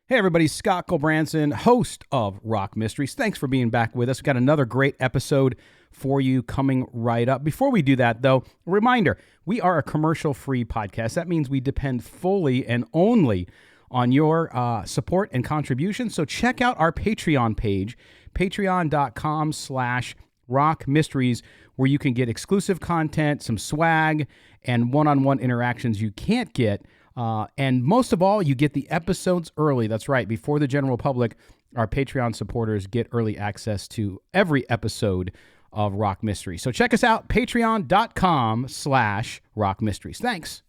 Hey everybody, Scott Colbranson, host of Rock Mysteries. Thanks for being back with us. We've got another great episode for you coming right up. Before we do that, though, a reminder, we are a commercial-free podcast. That means we depend fully and only on your support and contribution. So check out our Patreon page, patreon.com/Rock Mysteries, where you can get exclusive content, some swag, and one-on-one interactions you can't get. And most of all, you get the episodes early. That's right. Before the general public, our Patreon supporters get early access to every episode of Rock Mysteries. So check us out, patreon.com/Rock Mysteries. Thanks.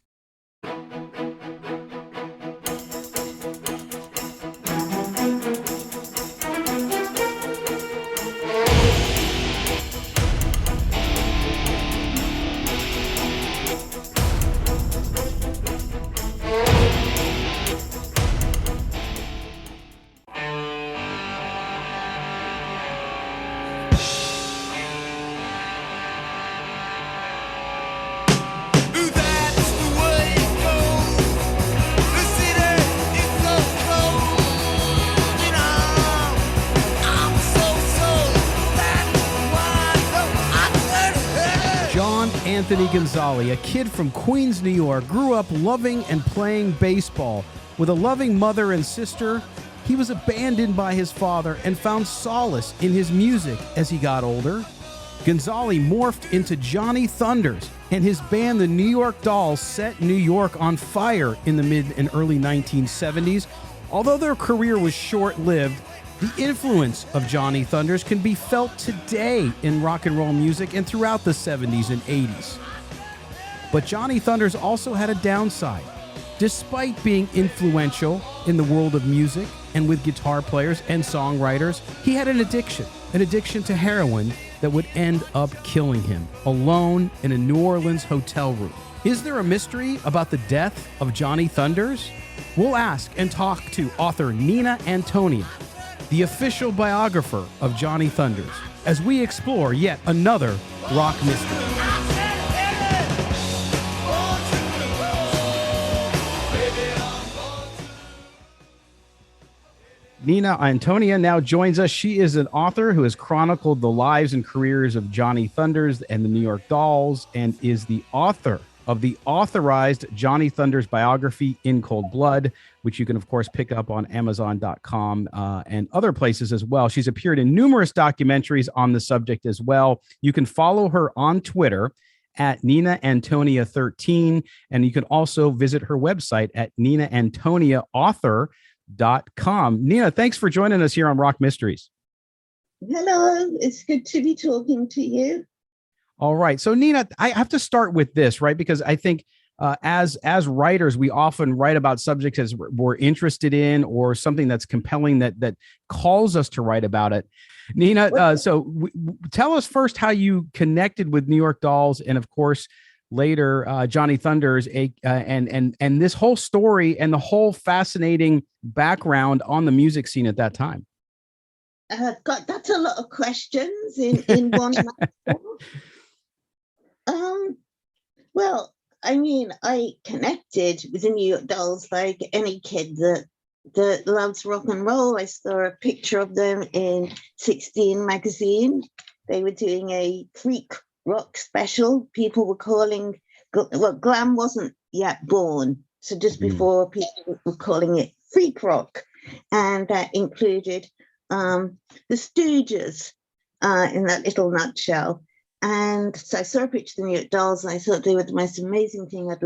Anthony Gonzalez, a kid from Queens, New York, grew up loving and playing baseball. With a loving mother and sister, he was abandoned by his father and found solace in his music as he got older. Gonzalez morphed into Johnny Thunders, and his band, the New York Dolls, set New York on fire in the mid and early 1970s. Although their career was short-lived, the influence of Johnny Thunders can be felt today in rock and roll music and throughout the 70s and 80s. But Johnny Thunders also had a downside. Despite being influential in the world of music and with guitar players and songwriters, he had an addiction to heroin that would end up killing him, alone in a New Orleans hotel room. Is there a mystery about the death of Johnny Thunders? We'll ask and talk to author Nina Antonia, the official biographer of Johnny Thunders, as we explore yet another rock mystery. Nina Antonia now joins us. She is an author who has chronicled the lives and careers of Johnny Thunders and the New York Dolls, and is the author of the authorized Johnny Thunders biography, In Cold Blood, which you can, of course, pick up on Amazon.com and other places as well. She's appeared in numerous documentaries on the subject as well. You can follow her on Twitter at Nina Antonia 13, and you can also visit her website at ninaantoniaauthor.com. Nina, thanks for joining us here on Rock Mysteries. Hello, it's good to be talking to you. All right. So, Nina, I have to start with this, right? Because I think as writers, we often write about subjects as we're interested in, or something that's compelling that calls us to write about it. Nina, tell us first how you connected with New York Dolls, and of course, later Johnny Thunders, and this whole story and the whole fascinating background on the music scene at that time. God, that's a lot of questions in one. Well, I mean, I connected with the New York Dolls like any kid that loves rock and roll. I saw a picture of them in 16 magazine. They were doing a freak rock special. People were calling, well, glam wasn't yet born, so just before people were calling it freak rock, and that included the Stooges in that little nutshell. And so I saw a picture of the New York Dolls, and I thought they were the most amazing thing I'd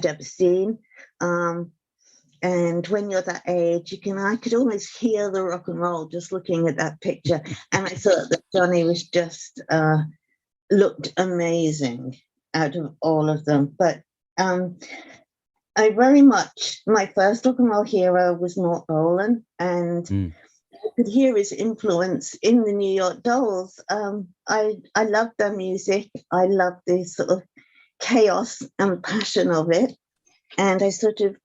ever seen. And when you're that age, I could almost hear the rock and roll just looking at that picture. And I thought that Johnny was just looked amazing out of all of them. But I very much, my first rock and roll hero was Mort Bolan, and I could hear his influence in the New York Dolls. I loved their music. I loved the sort of chaos and passion of it. And I sort of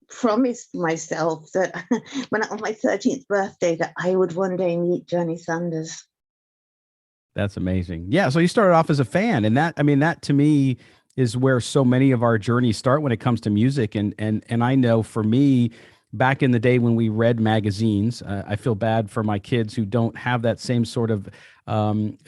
promised myself that when on my 13th birthday that I would one day meet Johnny Thunders. That's amazing. Yeah. So you started off as a fan, and that to me is where so many of our journeys start when it comes to music. And I know for me, back in the day when we read magazines. I feel bad for my kids who don't have that same sort of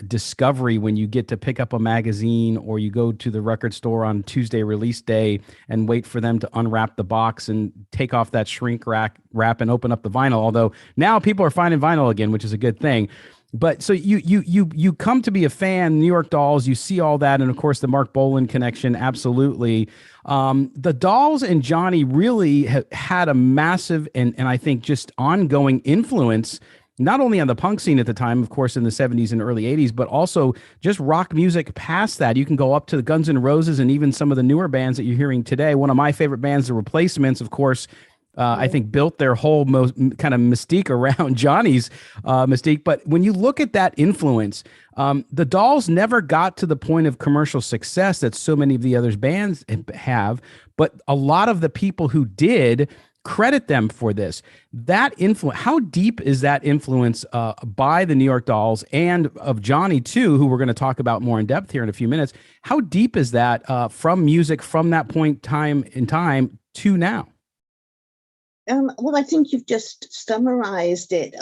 discovery when you get to pick up a magazine or you go to the record store on Tuesday release day and wait for them to unwrap the box and take off that shrink wrap and open up the vinyl. Although now people are finding vinyl again, which is a good thing. But so you come to be a fan, New York Dolls, you see all that, and of course the Mark Bolan connection, absolutely. The Dolls and Johnny really had a massive and I think just ongoing influence, not only on the punk scene at the time, of course, in the 70s and early 80s, but also just rock music past that. You can go up to the Guns N' Roses and even some of the newer bands that you're hearing today. One of my favorite bands, The Replacements, of course, I think built their whole kind of mystique around Johnny's mystique. But when you look at that influence, the Dolls never got to the point of commercial success that so many of the other bands have. But a lot of the people who did credit them for this. That influence, how deep is that influence by the New York Dolls and of Johnny too, who we're going to talk about more in depth here in a few minutes? How deep is that from music from that point in time to now? Well, I think you've just summarized it.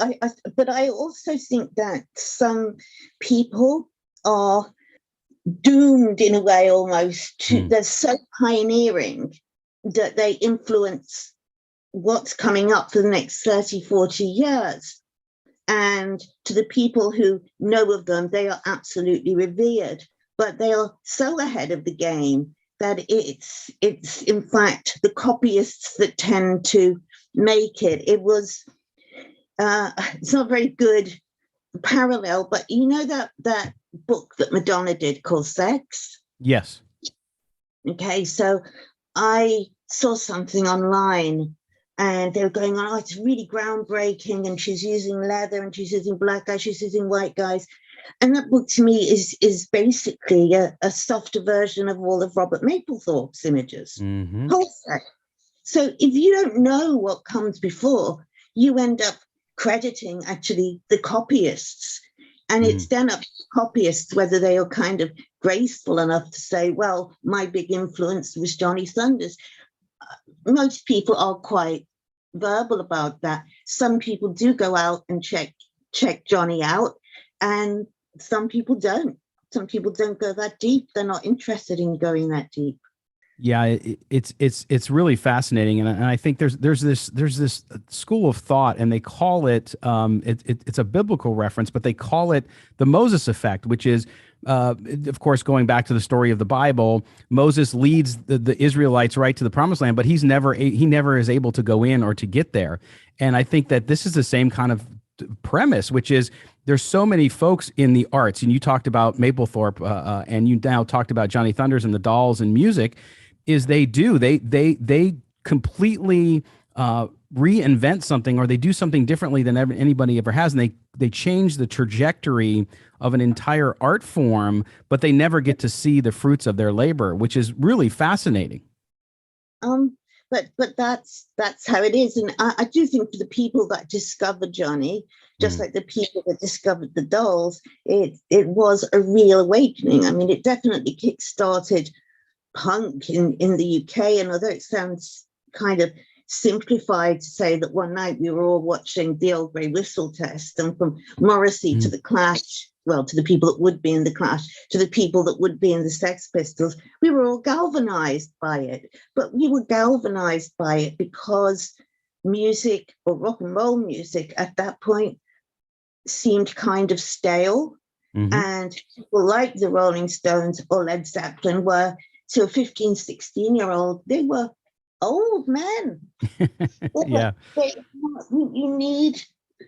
But I also think that some people are doomed in a way almost to, they're so pioneering that they influence what's coming up for the next 30, 40 years. And to the people who know of them, they are absolutely revered, but they are so ahead of the game that it's in fact the copyists that tend to make it. It's not very good parallel, but you know that book that Madonna did called Sex? Yes. Okay, so I saw something online and they were going on, oh, it's really groundbreaking, and she's using leather and she's using black guys, she's using white guys. And that book to me is basically a softer version of all of Robert Mapplethorpe's images. So if you don't know what comes before, you end up crediting actually the copyists. And it's then up to the copyists whether they are kind of graceful enough to say, well, my big influence was Johnny Thunders. Most people are quite verbal about that. Some people do go out and check Johnny out, and some people don't. Some people don't go that deep. They're not interested in going that deep. Yeah, it's really fascinating, and I think there's this school of thought, and they call it it's a biblical reference, but they call it the Moses effect, which is of course going back to the story of the Bible. Moses leads the Israelites right to the Promised Land, but he never is able to go in or to get there. And I think that this is the same kind of premise, which is there's so many folks in the arts, and you talked about Mapplethorpe, and you now talked about Johnny Thunders and the Dolls and music. Is they completely reinvent something, or they do something differently than anybody ever has, and they change the trajectory of an entire art form, but they never get to see the fruits of their labor, which is really fascinating. But that's how it is, and I do think for the people that discovered Johnny, just like the people that discovered the Dolls, it was a real awakening. I mean, it definitely kick-started punk in the UK, and although it sounds kind of simplified to say that one night we were all watching the Old Grey Whistle Test, and from Morrissey to the Clash, well, to the people that would be in the Clash, to the people that would be in the Sex Pistols, we were all galvanized by it. But we were galvanized by it because music, or rock and roll music at that point, seemed kind of stale. And people like the Rolling Stones or Led Zeppelin were, to a 15, 16-year-old, they were old men. Yeah. You need,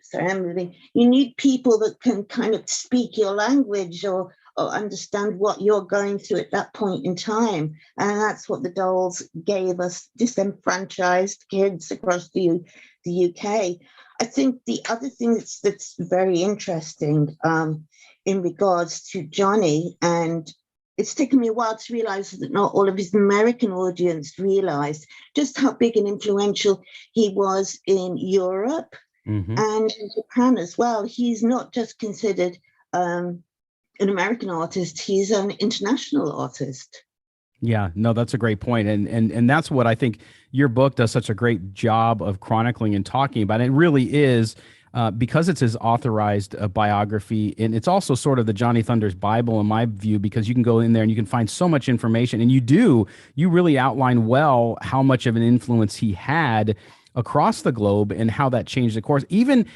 sorry, I'm moving. You need people that can kind of speak your language or understand what you're going through at that point in time. And that's what the Dolls gave us, disenfranchised kids across the UK. I think the other thing that's very interesting in regards to Johnny, and it's taken me a while to realize that not all of his American audience realized just how big and influential he was in Europe and in Japan as well. He's not just considered an American artist, he's an international artist. Yeah, no, that's a great point. And that's what I think your book does such a great job of chronicling and talking about. It really is because it's his authorized biography, and it's also sort of the Johnny Thunders Bible in my view, because you can go in there and you can find so much information, and you really outline well how much of an influence he had across the globe and how that changed the course. Even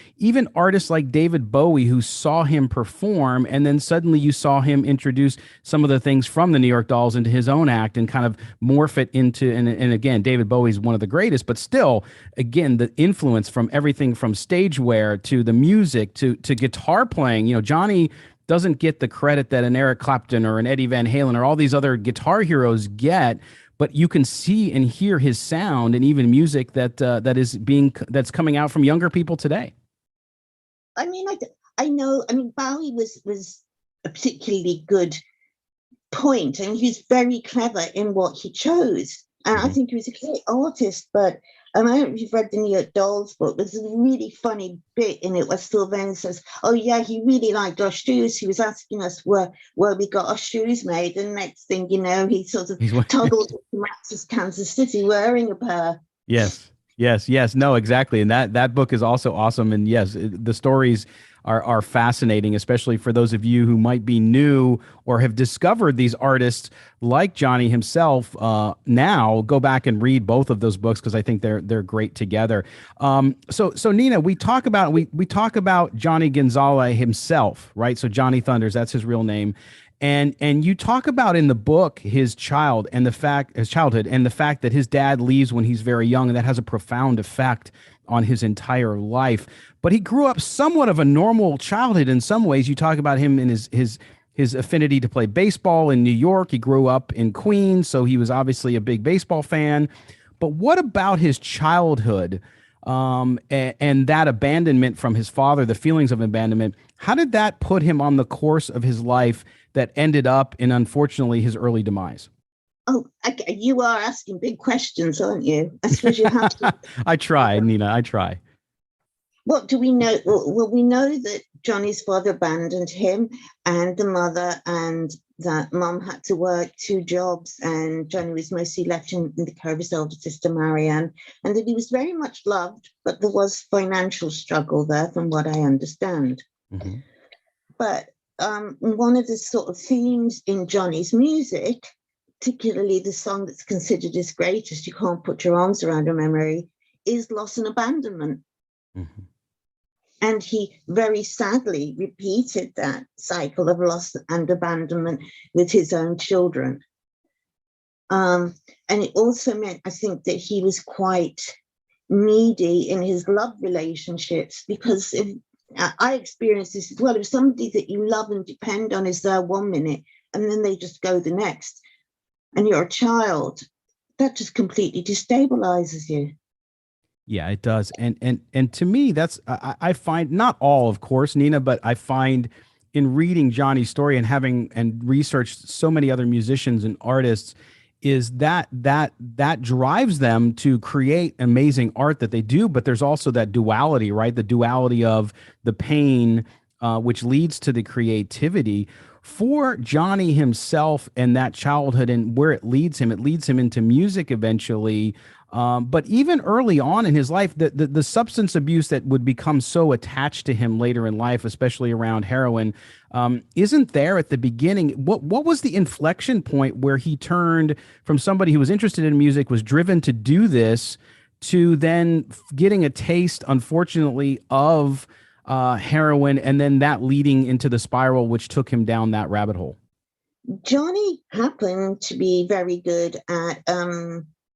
artists like David Bowie, who saw him perform, and then suddenly you saw him introduce some of the things from the New York Dolls into his own act and kind of morph it into, and again, David Bowie's one of the greatest, but still, again, the influence from everything from stage wear to the music to guitar playing. Johnny doesn't get the credit that an Eric Clapton or an Eddie Van Halen or all these other guitar heroes get, but you can see and hear his sound and even music that's coming out from younger people today. I mean, I know. I mean, Bowie was a particularly good point, and he was very clever in what he chose. And I think he was a great artist. But I don't know if you've read the New York Dolls book. There's a really funny bit in it where Sylvain says, "Oh yeah, he really liked our shoes. He was asking us where we got our shoes made." And next thing you know, he sort of toggled to Max's Kansas City wearing a pair. Yes. Yes. No, exactly. And that book is also awesome. And yes, the stories are fascinating, especially for those of you who might be new or have discovered these artists like Johnny himself. Now go back and read both of those books, because I think they're great together. So Nina, we talk about Johnny Gonzalez himself, right? So Johnny Thunders, that's his real name. And you talk about in the book his childhood and the fact that his dad leaves when he's very young, and that has a profound effect on his entire life. But he grew up somewhat of a normal childhood in some ways. You talk about him in his affinity to play baseball in New York. He grew up in Queens, so he was obviously a big baseball fan. But what about his childhood and that abandonment from his father, the feelings of abandonment? How did that put him on the course of his life that ended up in, unfortunately, his early demise? Oh, okay. You are asking big questions, aren't you? I suppose you have to. I try, Nina, I try. What do we know? Well, we know that Johnny's father abandoned him and the mother, and that mum had to work two jobs, and Johnny was mostly left in the care of his elder sister, Marianne, and that he was very much loved, but there was financial struggle there, from what I understand. Mm-hmm. But one of the sort of themes in Johnny's music, particularly the song that's considered his greatest, "You Can't Put Your Arms Around a Memory," is loss and abandonment. Mm-hmm. And he very sadly repeated that cycle of loss and abandonment with his own children. And it also meant, I think, that he was quite needy in his love relationships, because I experienced this as well. If somebody that you love and depend on is there 1 minute and then they just go the next, and you're a child, that just completely destabilizes you. Yeah, it does. And to me, I find, not all, of course, Nina, but I find in reading Johnny's story and having and researched so many other musicians and artists, is that drives them to create amazing art that they do. But there's also that duality, right? The duality of the pain, which leads to the creativity. For Johnny himself and that childhood and where it leads him into music eventually. But even early on in his life, the substance abuse that would become so attached to him later in life, especially around heroin, isn't there at the beginning. What was the inflection point where he turned from somebody who was interested in music, was driven to do this, to then getting a taste, unfortunately, of heroin, and then that leading into the spiral which took him down that rabbit hole? Johnny happened to be very good at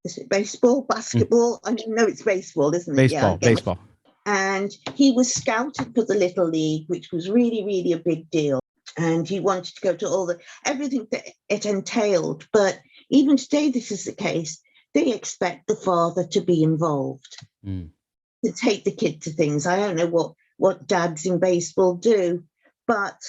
is it baseball, basketball? I mean, no, it's baseball, isn't it? Baseball, Yeah, baseball. And he was scouted for the Little League, which was really, really a big deal. And he wanted to go to everything that it entailed. But even today, this is the case. They expect the father to be involved, to take the kid to things. I don't know what dads in baseball do, but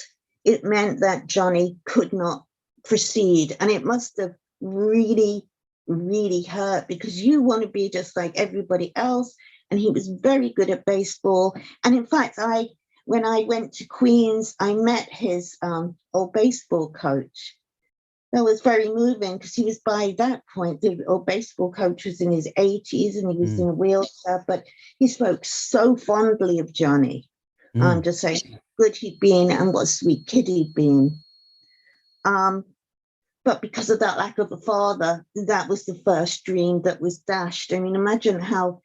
it meant that Johnny could not proceed. And it must have really, really hurt, because you want to be just like everybody else. And he was very good at baseball. And in fact, when I went to Queens, I met his old baseball coach. that was very moving because he was, by that point, the old baseball coach was in his 80s and he was in a wheelchair, but he spoke so fondly of Johnny, just saying how good he'd been and what a sweet kid he'd been. But because of that lack of a father, that was the first dream that was dashed. I mean, imagine how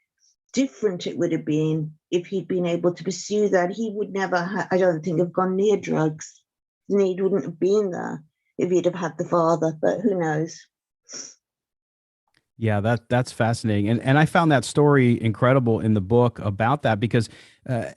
different it would have been if he'd been able to pursue that. He would never, I don't think, have gone near drugs. The need wouldn't have been there if he'd have had the father, but who knows? Yeah, that's fascinating, and I found that story incredible in the book about that because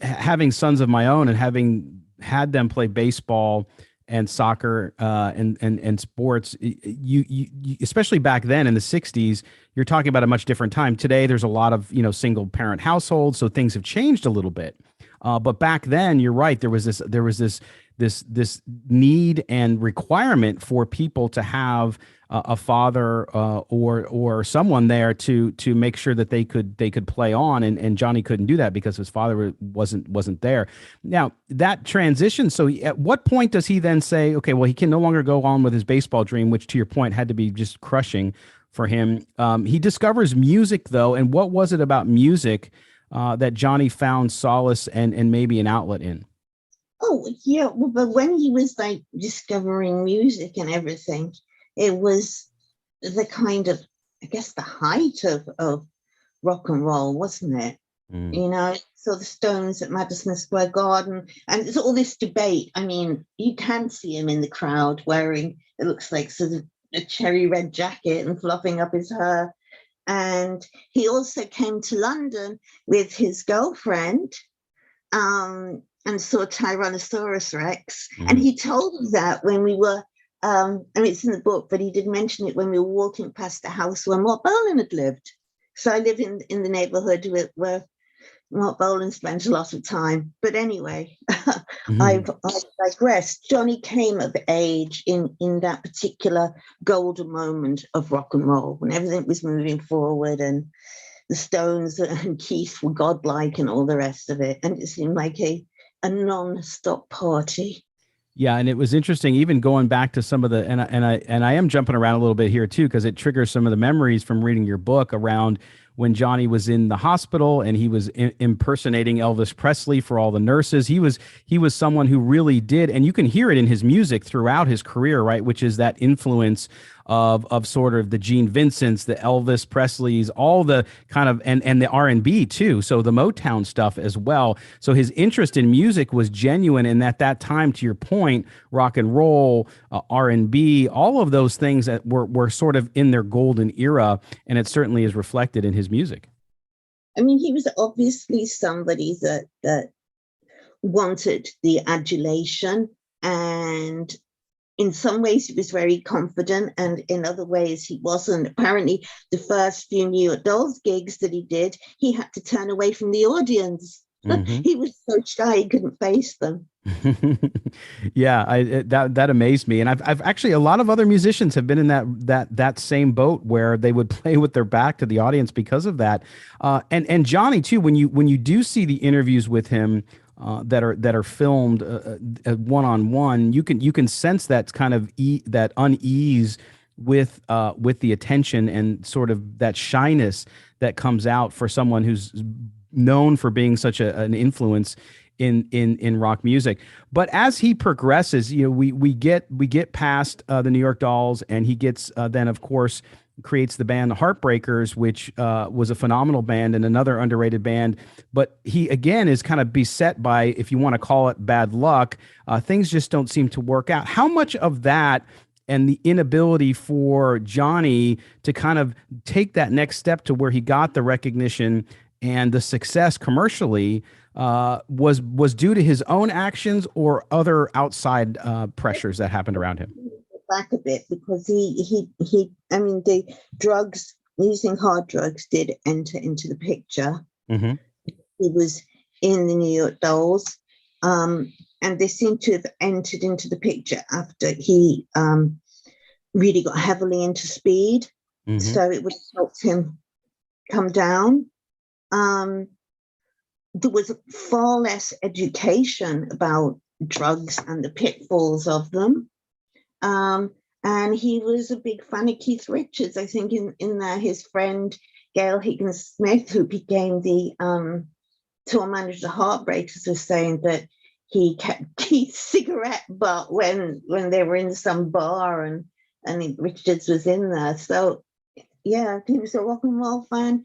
having sons of my own and having had them play baseball and soccer and sports, you especially back then in the '60s, you're talking about a much different time. Today, there's a lot of single parent households, so things have changed a little bit. But back then, you're right. There was this need and requirement for people to have a father or someone there to make sure that they could play on, and Johnny couldn't do that because his father wasn't there. Now that transition. So at what point does he then say, okay, well, he can no longer go on with his baseball dream, which to your point had to be just crushing for him. He discovers music though, and what was it about music that Johnny found solace and maybe an outlet in? Oh, yeah. Well, but when he was like discovering music and everything, it was the kind of, I guess, the height of rock and roll, wasn't it? So the Stones at Madison Square Garden, and there's all this debate. I mean, you can see him in the crowd wearing, it looks like sort of a cherry red jacket and fluffing up his hair. And he also came to London with his girlfriend, and saw Tyrannosaurus Rex. And he told me that when we were, I mean, it's in the book, but he did mention it when we were walking past the house where Mort Bolan had lived. So I live in the neighborhood where Mort Bolan spent a lot of time. But anyway, I've digressed. Johnny came of age in that particular golden moment of rock and roll when everything was moving forward and the Stones and Keith were godlike and all the rest of it. And it seemed like a non-stop party. Yeah, and it was interesting, even going back to some of the, and I am jumping around a little bit here too, because it triggers some of the memories from reading your book around when Johnny was in the hospital and he was impersonating Elvis Presley for all the nurses. He was someone who really did, and you can hear it in his music throughout his career, right? Which is that influence of sort of the Gene Vincents, the Elvis Presleys, all the kind of, and the R&B too. So the Motown stuff as well. So his interest in music was genuine. And at that time, to your point, rock and roll, R&B, all of those things that were sort of in their golden era. And it certainly is reflected in his music. I mean, he was obviously somebody that wanted the adulation, and in some ways he was very confident, and in other ways he wasn't. Apparently the first few New York Dolls gigs that he did, he had to turn away from the audience. He was so shy he couldn't face them. Yeah, that amazed me, and I've actually, a lot of other musicians have been in that same boat where they would play with their back to the audience because of that. And Johnny too, when you do see the interviews with him that are filmed one-on-one, you can sense that kind of that unease with the attention and sort of that shyness that comes out for someone who's known for being such an influence in rock music. But as he progresses, we get past the New York Dolls, and he gets then of course creates the band the Heartbreakers, which was a phenomenal band and another underrated band. But he again is kind of beset by, if you want to call it, bad luck. Things just don't seem to work out. How much of that and the inability for Johnny to kind of take that next step to where he got the recognition and the success commercially was due to his own actions or other outside pressures that happened around him? Back a bit, because he I mean, the drugs, using hard drugs, did enter into the picture. He was in the New York Dolls, and they seem to have entered into the picture after he really got heavily into speed. So it would have helped him come down. There was far less education about drugs and the pitfalls of them. And he was a big fan of Keith Richards. I think in there, his friend Gail Higgins Smith, who became the tour manager of the Heartbreakers, was saying that he kept Keith's cigarette butt when they were in some bar and Richards was in there. So yeah, he was a rock and roll fan.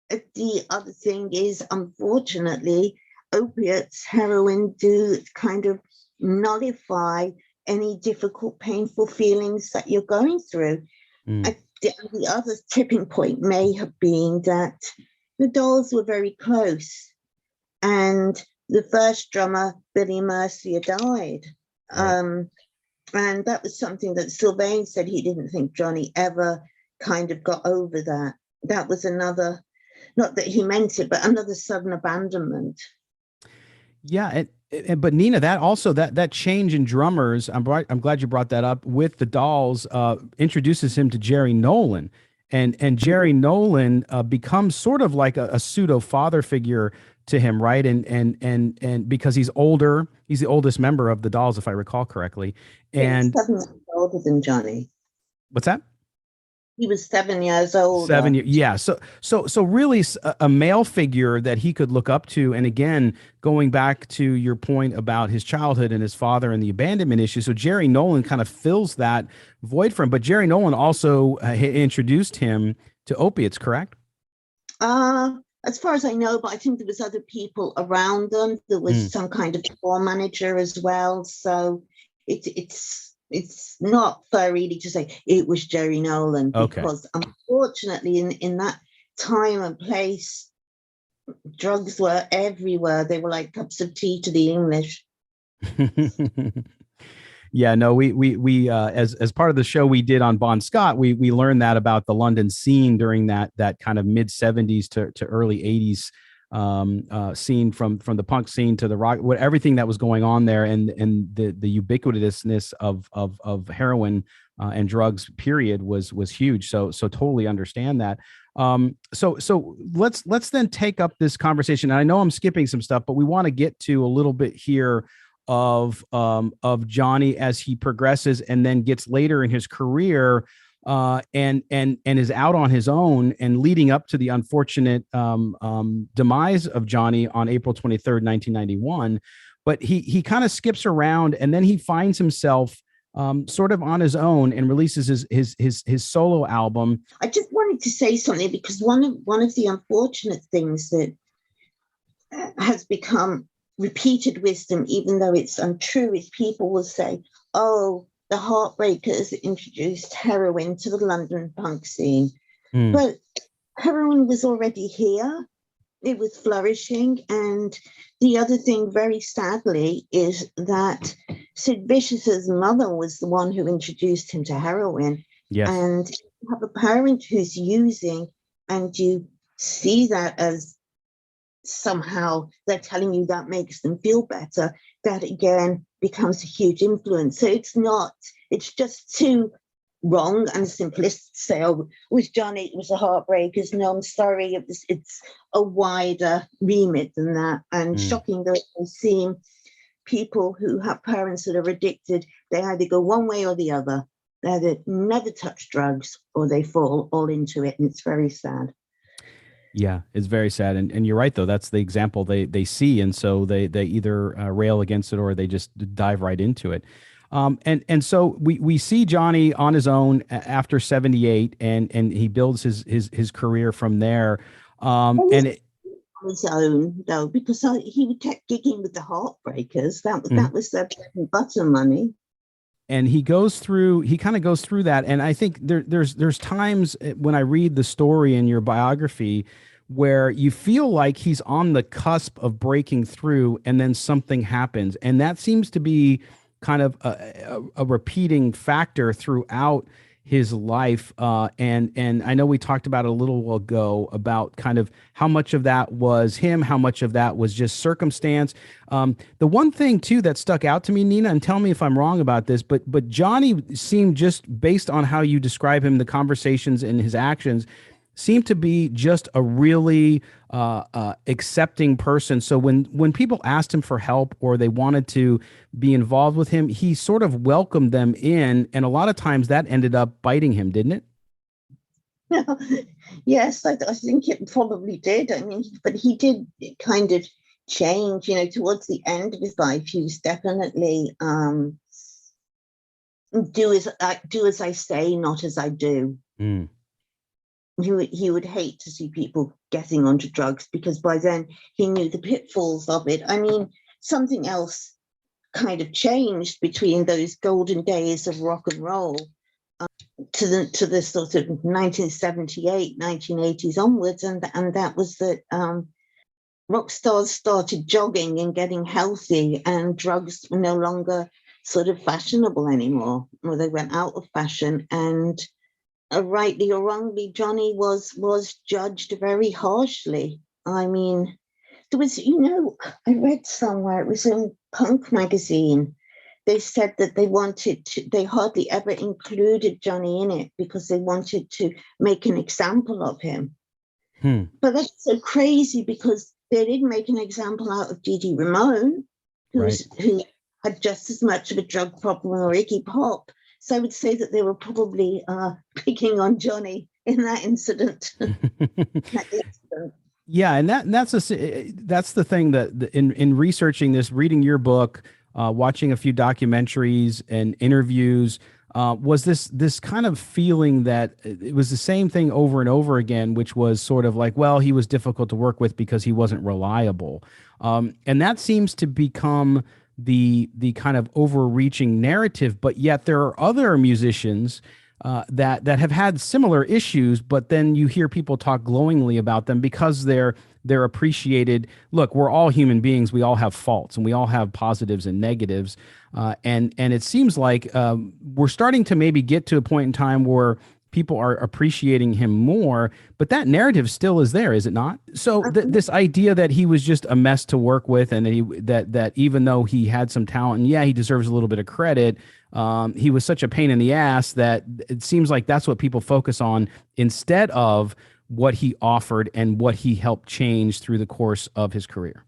The other thing is, unfortunately, opiates, heroin do kind of nullify any difficult, painful feelings that you're going through. The other tipping point may have been that the Dolls were very close, and the first drummer, Billy Mercier, died. Right. And that was something that Sylvain said he didn't think Johnny ever kind of got over that. That was another, not that he meant it, but another sudden abandonment. Yeah, but Nina, that also that change in drummers, I'm glad you brought that up with the Dolls, introduces him to Jerry Nolan, and Jerry Nolan becomes sort of like a pseudo father figure to him, right? And because he's older, he's the oldest member of the Dolls, if I recall correctly. And he's 7 years older than Johnny. What's that? He was 7 years old. 7 years, yeah. So really, a male figure that he could look up to. And again, going back to your point about his childhood and his father and the abandonment issue. So Jerry Nolan kind of fills that void for him. But Jerry Nolan also introduced him to opiates, correct? As far as I know, but I think there was other people around them. There was some kind of tour manager as well. So it's not fair really to say it was Jerry Nolan, because unfortunately in that time and place, drugs were everywhere. They were like cups of tea to the English. Yeah, no, we as part of the show we did on Bon Scott, we learned that about the London scene during that kind of mid 70s to early 80s scene, from the punk scene to the rock, everything that was going on there, and the ubiquitousness of heroin and drugs period was huge. So totally understand that. So let's then take up this conversation. And I know I'm skipping some stuff, but we want to get to a little bit here of Johnny as he progresses and then gets later in his career, and is out on his own, and leading up to the unfortunate demise of Johnny on April 23rd, 1991. But he kind of skips around, and then he finds himself sort of on his own and releases his solo album. I just wanted to say something, because one of the unfortunate things that has become repeated wisdom, even though it's untrue, is people will say, oh, the Heartbreakers introduced heroin to the London punk scene. But heroin was already here. It was flourishing. And the other thing, very sadly, is that Sid Vicious's mother was the one who introduced him to heroin. Yes. And you have a parent who's using, and you see that as somehow they're telling you that makes them feel better, that again becomes a huge influence. So it's just too wrong and simplistic to say, oh, it was Johnny, it was the Heartbreakers. No, I'm sorry, it's a wider remit than that. And shocking that I've seen people who have parents that are addicted, they either go one way or the other. They either never touch drugs or they fall all into it, and it's very sad. Yeah, it's very sad. And you're right, though. That's the example they see. And so they either rail against it or they just dive right into it. And so we see Johnny on his own after 78, and he builds his career from there. On his own, though, because he kept gigging with the Heartbreakers. That was their bread and butter money. And he kind of goes through that. And I think there's times when I read the story in your biography where you feel like he's on the cusp of breaking through, and then something happens. And that seems to be kind of a repeating factor throughout his life. And I know we talked about it a little while ago about kind of how much of that was him, how much of that was just circumstance. The one thing too that stuck out to me, Nina, and tell me if I'm wrong about this, but Johnny seemed, just based on how you describe him, the conversations and his actions, seemed to be just a really accepting person. So when people asked him for help or they wanted to be involved with him, he sort of welcomed them in, and a lot of times that ended up biting him, didn't it? Yes, I think it probably did. I mean, but he did kind of change, towards the end of his life. He was definitely do as I say, not as I do. Mm. He would hate to see people getting onto drugs because by then he knew the pitfalls of it. I mean, something else kind of changed between those golden days of rock and roll to the sort of 1978, 1980s onwards, and that was that rock stars started jogging and getting healthy, and drugs were no longer sort of fashionable anymore, or they went out of fashion. And rightly or wrongly, Johnny was judged very harshly. I mean, there was, I read somewhere, it was in Punk magazine, they said that they hardly ever included Johnny in it because they wanted to make an example of him. But that's so crazy because they didn't make an example out of Dee Dee Ramone, who had just as much of a drug problem, or Iggy Pop. So I would say that they were probably picking on Johnny in that incident. Yeah, and that's the thing that in researching this, reading your book, watching a few documentaries and interviews, was this kind of feeling that it was the same thing over and over again, which was sort of like, well, he was difficult to work with because he wasn't reliable, and that seems to become the kind of overreaching narrative. But yet there are other musicians that have had similar issues, but then you hear people talk glowingly about them because they're appreciated. Look, we're all human beings. We all have faults, and we all have positives and negatives. And it seems like we're starting to maybe get to a point in time where people are appreciating him more, but that narrative still is there, is it not? So this idea that he was just a mess to work with, and that even though he had some talent, and yeah, he deserves a little bit of credit, he was such a pain in the ass that it seems like that's what people focus on instead of what he offered and what he helped change through the course of his career.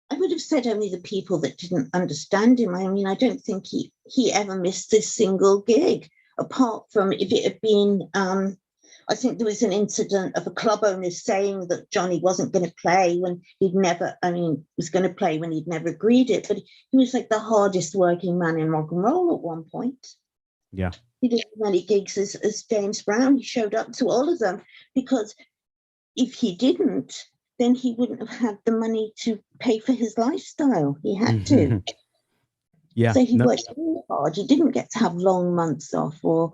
I would have said only the people that didn't understand him. I mean, I don't think he ever missed a single gig, apart from if it had been, I think there was an incident of a club owner saying that Johnny wasn't going to play when was going to play when he'd never agreed it. But he was like the hardest working man in rock and roll at one point. Yeah. He did as many gigs as James Brown. He showed up to all of them because if he didn't, then he wouldn't have had the money to pay for his lifestyle. He had to. Yeah. So he worked really hard. He didn't get to have long months off or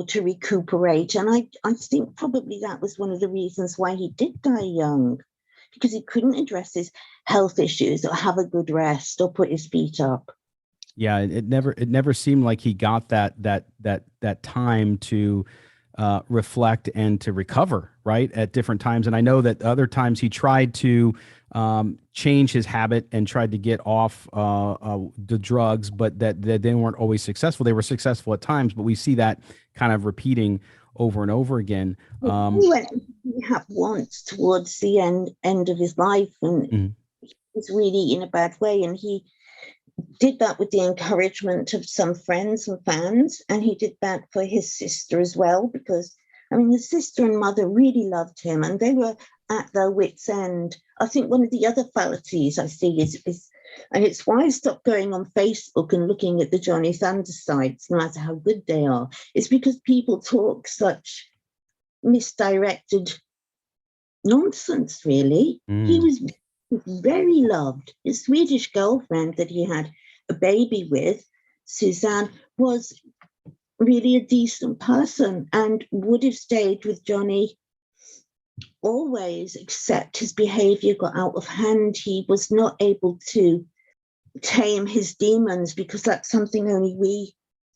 to recuperate. And I think probably that was one of the reasons why he did die young, because he couldn't address his health issues or have a good rest or put his feet up. Yeah, it never seemed like he got that time to reflect and to recover, right, at different times. And I know that other times he tried to change his habit and tried to get off the drugs, but that they weren't always successful. They were successful at times, but we see that kind of repeating over and over again. He went to rehab once towards the end of his life, and he was really in a bad way. And he did that with the encouragement of some friends and fans, and he did that for his sister as well, because his sister and mother really loved him, and they were at their wits' end. I think one of the other fallacies I see is and it's why I stopped going on Facebook and looking at the Johnny Sanders sites, no matter how good they are, is because people talk such misdirected nonsense, really. He was very loved. His Swedish girlfriend that he had a baby with, Suzanne, was really a decent person and would have stayed with Johnny always, except his behavior got out of hand. He was not able to tame his demons, because that's something only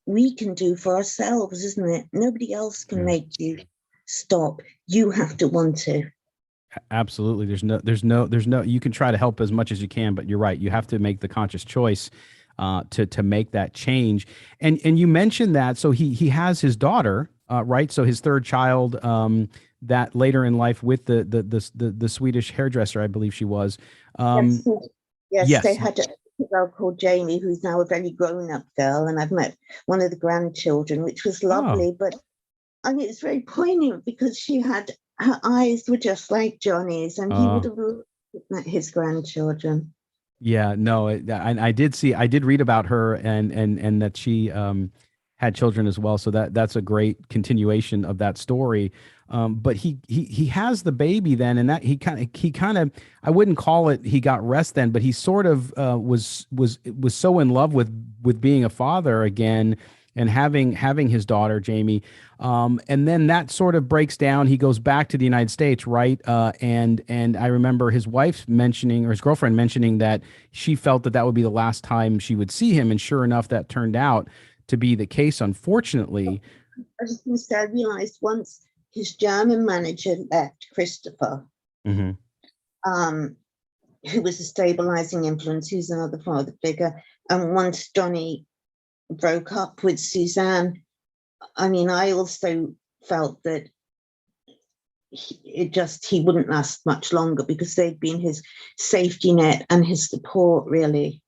we can do for ourselves, isn't it? Nobody else can make you stop. You have to want to. Absolutely. There's no, you can try to help as much as you can, but you're right. You have to make the conscious choice to make that change. And you mentioned that, so he has his daughter, right? So his third child, that later in life with the Swedish hairdresser, I believe she was. Yes, yes, they Yes. had a girl called Jamie, who's now a very grown-up girl, and I've met one of the grandchildren, which was Oh, lovely. But I mean, it's very poignant because her eyes were just like Johnny's, and he would oh. have looked at his grandchildren. Yeah, no, I did read about her and that she had children as well. So that's a great continuation of that story. But he has the baby then, and that he kind of I wouldn't call it he got rest then, but he sort of was so in love with being a father again and having his daughter Jamie. And then that sort of breaks down. He goes back to the United States, right? And I remember his wife mentioning, or his girlfriend mentioning, that she felt that that would be the last time she would see him. And sure enough, that turned out to be the case, unfortunately. I just going to say, I realized once his German manager left, Christopher, Hmm. who was a stabilizing influence, who's another father figure. And once Johnny broke up with Suzanne, I mean, I also felt that he wouldn't last much longer because they'd been his safety net and his support, really.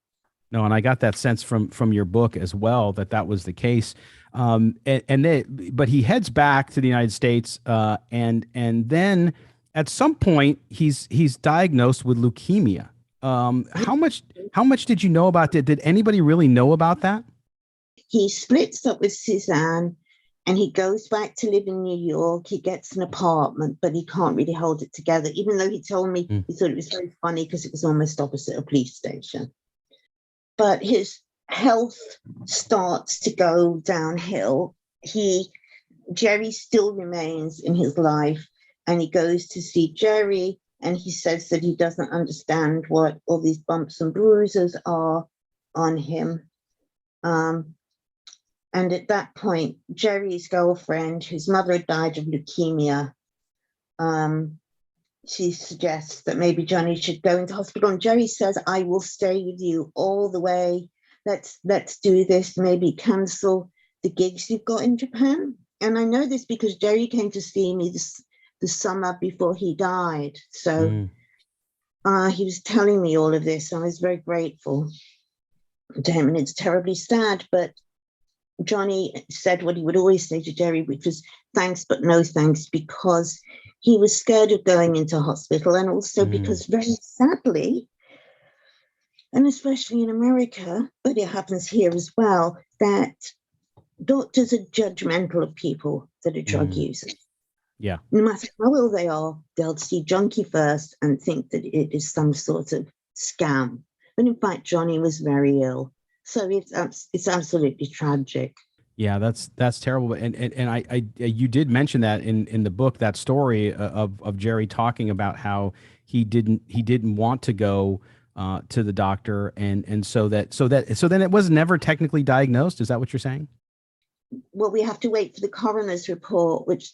No, and I got that sense from your book as well that that was the case. But he heads back to the United States, and then at some point he's diagnosed with leukemia. How much did you know about that? Did anybody really know about that? He splits up with Suzanne and he goes back to live in New York. He gets an apartment, but he can't really hold it together, even though he told me Mm. he thought it was very funny because it was almost opposite a police station. But his health starts to go downhill. Jerry still remains in his life, and he goes to see Jerry, and he says that he doesn't understand what all these bumps and bruises are on him. And at that point, Jerry's girlfriend, whose mother had died of leukemia, she suggests that maybe Johnny should go into hospital. And Jerry says, I will stay with you all the way. Let's do this. Maybe cancel the gigs you've got in Japan. And I know this because Jerry came to see me the summer before he died. So Mm. he was telling me all of this. I was very grateful to him. And it's terribly sad, but Johnny said what he would always say to Jerry, which was thanks, but no thanks, because he was scared of going into hospital. And also Mm. because very sadly, and especially in America, but it happens here as well, that doctors are judgmental of people that are drug Mm. users. Yeah. No matter how ill they are, they'll see junkie first and think that it is some sort of scam. But in fact, Johnny was very ill. So it's absolutely tragic. Yeah, that's terrible. And I you did mention that in the book, that story of Jerry talking about how he didn't want to go to the doctor, and so then it was never technically diagnosed. Is that what you're saying? Well, we have to wait for the coroner's report, which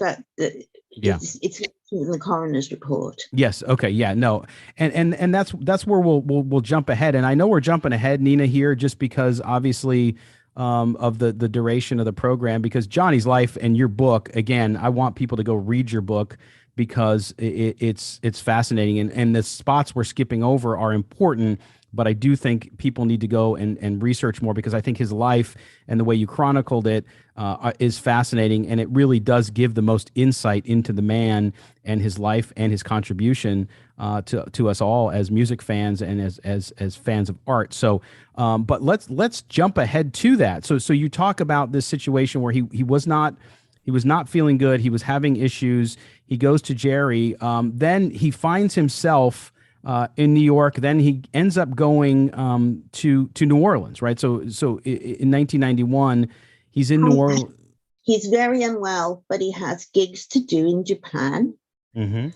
Yeah. it's in the coroner's report. Yes. Okay. Yeah. No. And that's where we'll jump ahead. And I know we're jumping ahead, Nina, here just because obviously of the duration of the program. Because Johnny's life and your book, again, I want people to go read your book because it's fascinating, and the spots we're skipping over are important. But I do think people need to go and research more because I think his life and the way you chronicled it is fascinating, and it really does give the most insight into the man and his life and his contribution to us all as music fans and as fans of art. So, but let's jump ahead to that. So you talk about this situation where he was not feeling good. He was having issues. He goes to Jerry. Then he finds himself in New York. Then he ends up going to New Orleans, right? So in 1991, he's in New Orleans. He's very unwell, but he has gigs to do in Japan. Mm-hmm.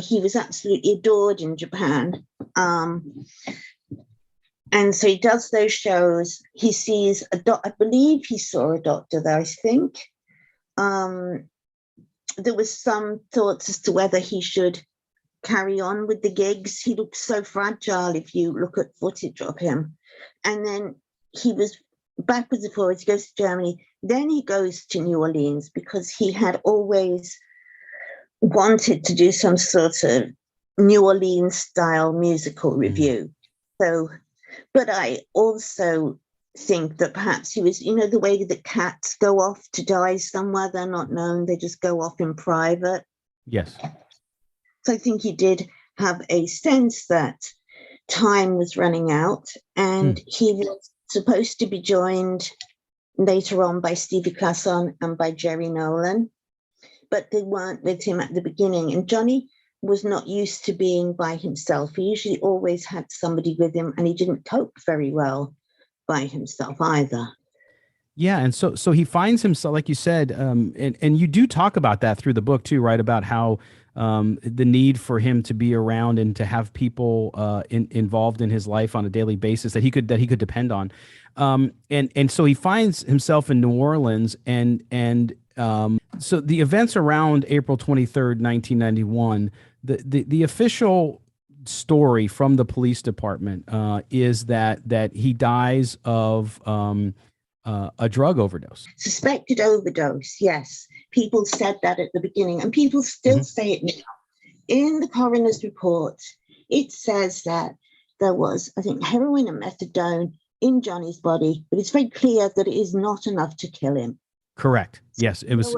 He was absolutely adored in Japan. And so he does those shows. He sees I believe he saw a doctor there, I think. There was some thoughts as to whether he should carry on with the gigs. He looked so fragile if you look at footage of him. And then he was backwards and forwards. He goes to Germany. Then he goes to New Orleans because he had always wanted to do some sort of New Orleans style musical review. So, but I also think that perhaps he was, the way that cats go off to die somewhere, they're not known, they just go off in private. Yes. So I think he did have a sense that time was running out, and he was supposed to be joined later on by Stevie Classon and by Jerry Nolan, but they weren't with him at the beginning. And Johnny was not used to being by himself. He usually always had somebody with him, and he didn't cope very well by himself either. Yeah, and so he finds himself, like you said, and you do talk about that through the book too, right? About how the need for him to be around and to have people involved in his life on a daily basis that he could depend on, and so he finds himself in New Orleans, and so the events around April 23rd, 1991, the official story from the police department is that he dies of a drug overdose. Suspected overdose, yes. People said that at the beginning, and people still say it now. In the coroner's report, it says that there was, I think, heroin and methadone in Johnny's body, but it's very clear that it is not enough to kill him. Correct. Yes, it was.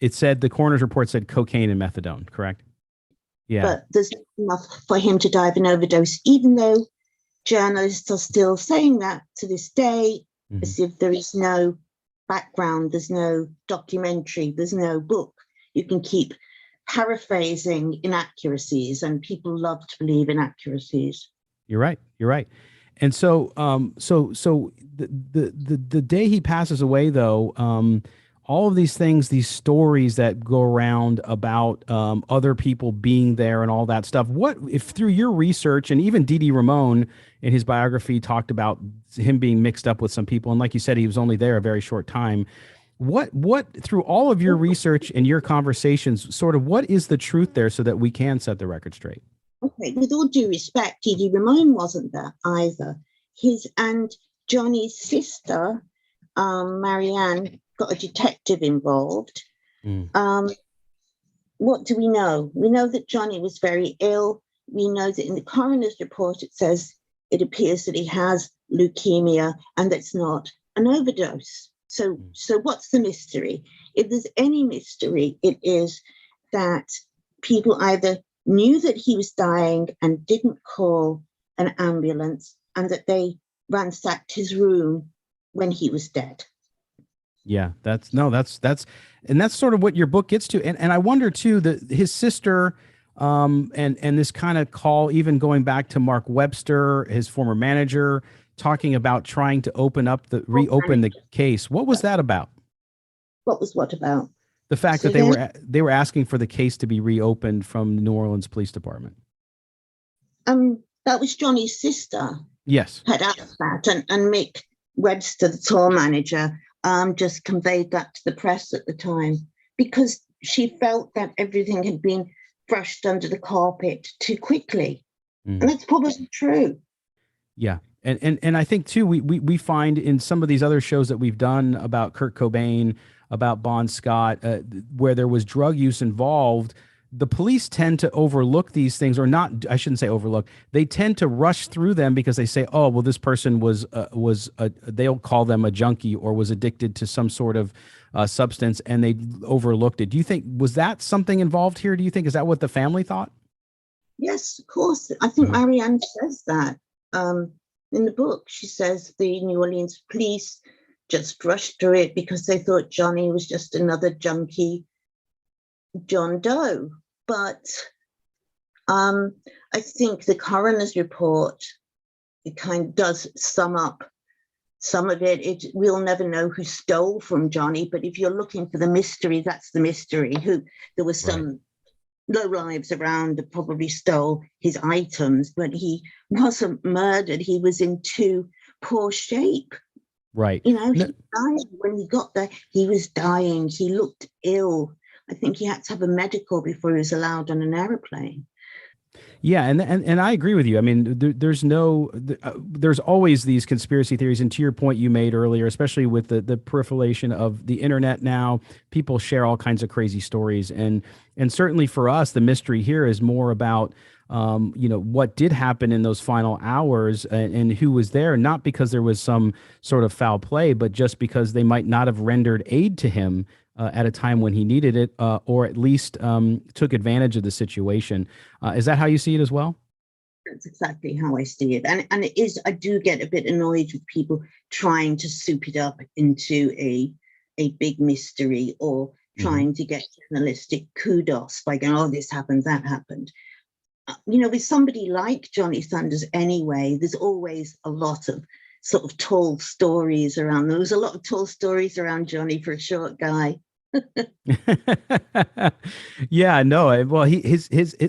It said, the coroner's report said cocaine and methadone. Correct. Yeah. But there's not enough for him to die of an overdose, even though journalists are still saying that to this day, as if there is no background, there's no documentary, there's no book. You can keep paraphrasing inaccuracies, and people love to believe inaccuracies. You're right. You're right. And so, so the day he passes away, though, all of these things, these stories that go around about other people being there and all that stuff. What if through your research, and even Dee Dee Ramone in his biography talked about him being mixed up with some people, and like you said, he was only there a very short time. What through all of your research and your conversations, sort of what is the truth there, so that we can set the record straight? Okay, with all due respect, Dee Dee Ramone wasn't there either. His and Johnny's sister, Marianne, got a detective involved. What do we know? We know that Johnny was very ill. We know that in the coroner's report it says it appears that he has leukemia, and that's not an overdose. So what's the mystery? If there's any mystery, it is that people either knew that he was dying and didn't call an ambulance, and that they ransacked his room when he was dead. Yeah, that's sort of what your book gets to. And I wonder too, that his sister, and this kind of call, even going back to Mark Webster, his former manager, talking about trying to reopen the case. What was that about? What was what about? The fact that they were asking for the case to be reopened from the New Orleans Police Department. That was Johnny's sister. Yes. Had asked that, and Mick Webster, the tour manager, just conveyed that to the press at the time, because she felt that everything had been brushed under the carpet too quickly. And that's probably true. Yeah. And I think too, we find in some of these other shows that we've done about Kurt Cobain, about Bon Scott, where there was drug use involved, the police tend to overlook these things, or not, I shouldn't say overlook. They tend to rush through them because they say, oh, well, this person they'll call them a junkie, or was addicted to some sort of substance, and they overlooked it. Do you think, was that something involved here? Do you think, is that what the family thought? Yes, of course. I think Marianne says that in the book. She says the New Orleans police just rushed through it because they thought Johnny was just another junkie John Doe. But I think the coroner's report, it kind of does sum up some of it. We'll never know who stole from Johnny, but if you're looking for the mystery, that's the mystery. There was some lowlives around that probably stole his items, but he wasn't murdered. He was in too poor shape. Right. He died when he got there. He was dying. He looked ill. I think he had to have a medical before he was allowed on an airplane. Yeah, and I agree with you. I mean, there's always these conspiracy theories, and to your point you made earlier, especially with the proliferation of the internet now, people share all kinds of crazy stories, and certainly for us, the mystery here is more about what did happen in those final hours, and who was there, not because there was some sort of foul play, but just because they might not have rendered aid to him at a time when he needed it, or at least took advantage of the situation. Is that how you see it as well? That's exactly how I see it. And it is, I do get a bit annoyed with people trying to soup it up into a big mystery, or Hmm. trying to get journalistic kudos by going, oh, this happened, that happened. With somebody like Johnny Thunders anyway, there's always a lot of sort of tall stories around. There was a lot of tall stories around Johnny for a short guy. Yeah, no. Well,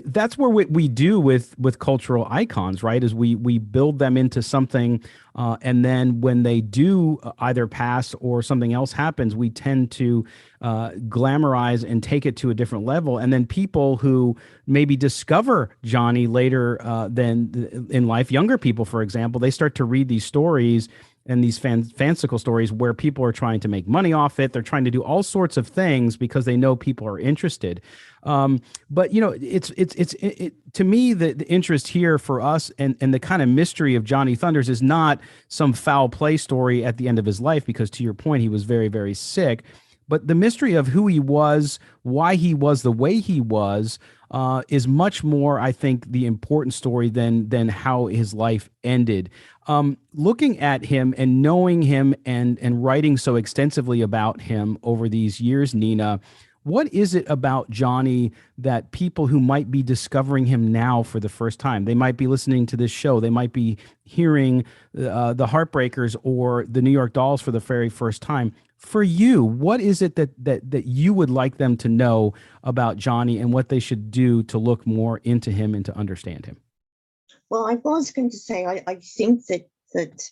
that's where we do with cultural icons, right? Is we build them into something, and then when they do either pass or something else happens, we tend to glamorize and take it to a different level. And then people who maybe discover Johnny later than in life, younger people, for example, they start to read these stories and these fanciful stories where people are trying to make money off it. They're trying to do all sorts of things because they know people are interested. But to me, the interest here for us, and the kind of mystery of Johnny Thunders is not some foul play story at the end of his life, because to your point, he was very, very sick. But the mystery of who he was, why he was the way he was, is much more, I think, the important story than how his life ended. Looking at him and knowing him, and writing so extensively about him over these years, Nina, what is it about Johnny that people who might be discovering him now for the first time, they might be listening to this show, they might be hearing the Heartbreakers or the New York Dolls for the very first time. For you, what is it that you would like them to know about Johnny, and what they should do to look more into him and to understand him? Well, I was going to say, I think that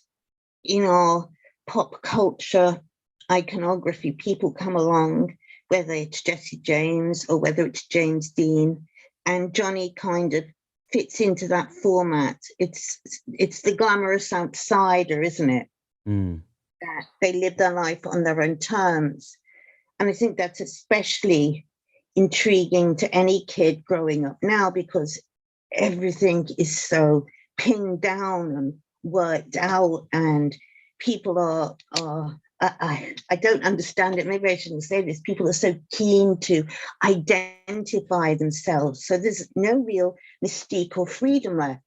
in our pop culture iconography, people come along, whether it's Jesse James or whether it's James Dean, and Johnny kind of fits into that format. It's the glamorous outsider, isn't it? Mm. That they live their life on their own terms. And I think that's especially intriguing to any kid growing up now, because everything is so pinned down and worked out, and people I don't understand it. Maybe I shouldn't say this. People are so keen to identify themselves. So there's no real mystique or freedom left.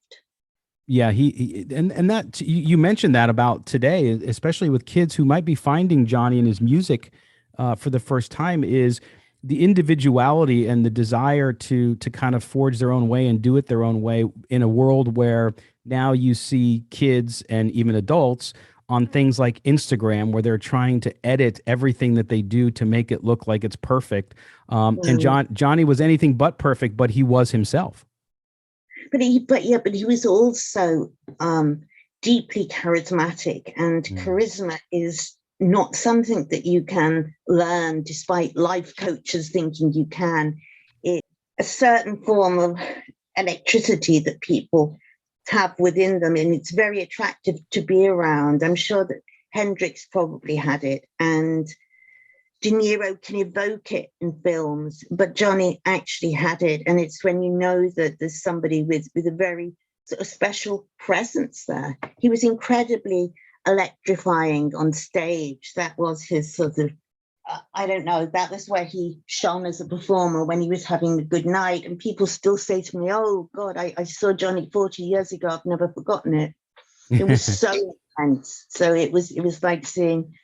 Yeah, and that you mentioned that about today, especially with kids who might be finding Johnny and his music for the first time, is the individuality and the desire to kind of forge their own way and do it their own way in a world where now you see kids and even adults on things like Instagram, where they're trying to edit everything that they do to make it look like it's perfect. And Mm. Johnny was anything but perfect, but he was himself. But he was also deeply charismatic, and Mm. charisma is not something that you can learn, despite life coaches thinking you can. It's a certain form of electricity that people have within them, and it's very attractive to be around. I'm sure that Hendrix probably had it, and De Niro can evoke it in films, but Johnny actually had it. And it's when you know that there's somebody with a very sort of special presence there. He was incredibly electrifying on stage. That was his sort of, I don't know, that was where he shone as a performer, when he was having a good night. And people still say to me, oh God, I saw Johnny 40 years ago. I've never forgotten it. It was so intense. So it was like seeing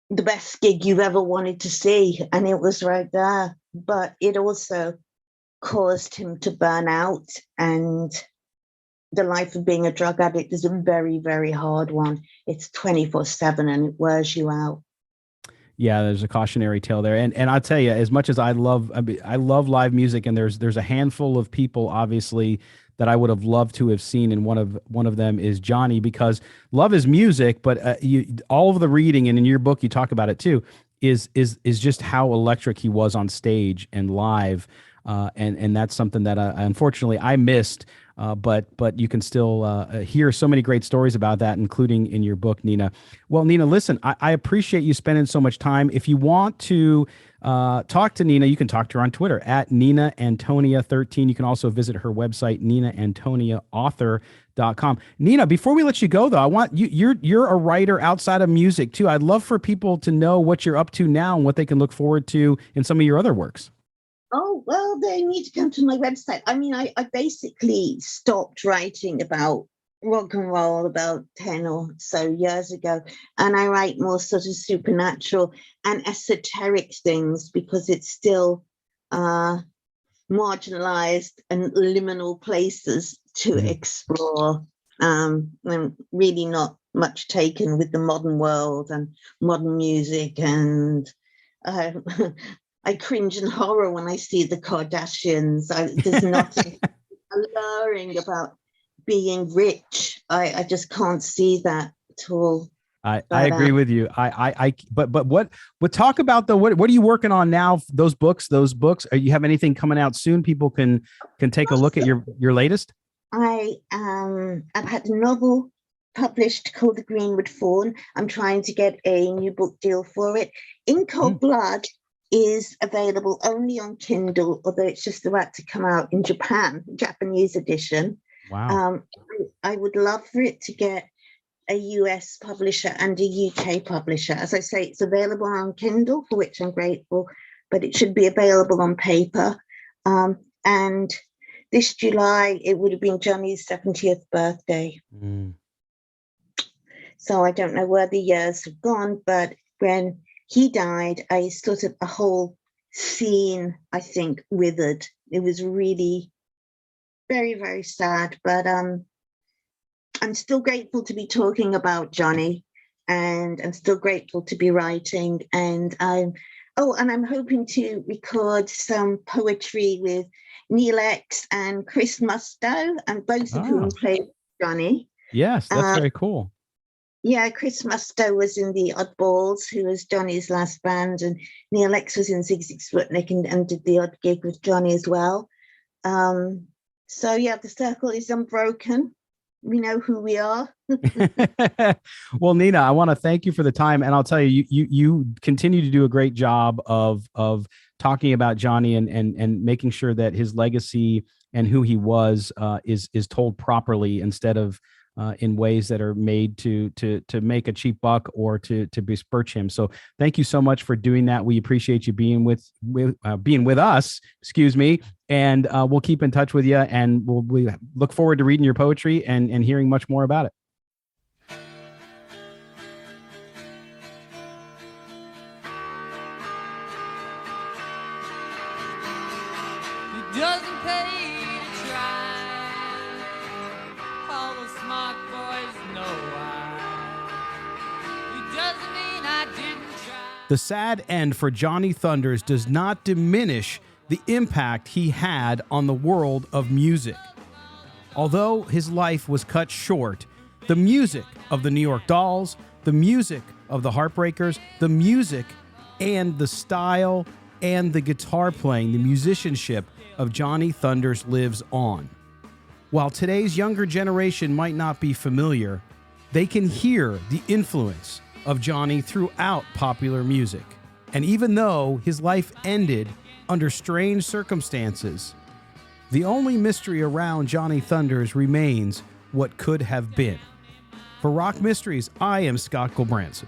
the best gig you've ever wanted to see, and it was right there. But it also caused him to burn out, and the life of being a drug addict is a very, very hard one. It's 24/7, and it wears you out. Yeah, there's a cautionary tale there, and I'll tell you, as much as I love live music, and there's a handful of people, obviously, that I would have loved to have seen, and one of them is Johnny, because love is music, but all of the reading, and in your book you talk about it too, is just how electric he was on stage and live. and that's something that unfortunately I missed. But you can still hear so many great stories about that, including in your book, Nina. Well, Nina, listen, I appreciate you spending so much time. If you want to talk to Nina, you can talk to her on Twitter at Nina Antonia 13. You can also visit her website, ninaantoniaauthor.com. Nina, before we let you go, though, I want you're a writer outside of music too. I'd love for people to know what you're up to now and what they can look forward to in some of your other works. Oh, well, they need to come to my website. I mean, I basically stopped writing about rock and roll about 10 or so years ago. And I write more sort of supernatural and esoteric things because it's still marginalized and liminal places to explore. And really not much taken with the modern world and modern music. And I cringe in horror when I see the Kardashians. There's nothing alluring about being rich. I just can't see that at all. I agree with you. But what talk about though? What are you working on now? Those books. Are you have anything coming out soon? People can take a look at your latest. I've had a novel published called The Greenwood Fawn. I'm trying to get a new book deal for it. In Cold Blood is available only on Kindle, although it's just about to come out in Japan, Japanese edition. Wow. I would love for it to get a US publisher and a UK publisher. As I say, it's available on Kindle, for which I'm grateful, but it should be available on paper. And this July, it would have been Johnny's 70th birthday. So I don't know where the years have gone, but when he died, I sort of, a whole scene, I think, withered. It was really very, very sad, but I'm still grateful to be talking about Johnny, and I'm still grateful to be writing. And I'm hoping to record some poetry with Neil X and Chris Musto, and both of whom played Johnny. Yes, that's very cool. Yeah, Chris Musto was in the Oddballs, who was Johnny's last band, and Neil X was in Zig Zig Sputnik and did the odd gig with Johnny as well. So yeah, the circle is unbroken. We know who we are. Well, Nina, I want to thank you for the time, and I'll tell you, you continue to do a great job of talking about Johnny and making sure that his legacy and who he was is told properly, instead of in ways that are made to make a cheap buck or to besmirch him. So thank you so much for doing that. We appreciate you being with us, and we'll keep in touch with you, and we look forward to reading your poetry and hearing much more about it. It doesn't pay to try. All the smart boys know why. It doesn't mean I didn't try. The sad end for Johnny Thunders does not diminish the impact he had on the world of music. Although his life was cut short, the music of the New York Dolls, the music of the Heartbreakers, the music and the style and the guitar playing, the musicianship of Johnny Thunders lives on. While today's younger generation might not be familiar, they can hear the influence of Johnny throughout popular music. And even though his life ended under strange circumstances, the only mystery around Johnny Thunders remains what could have been. For Rock Mysteries, I am Scott Gulbranson.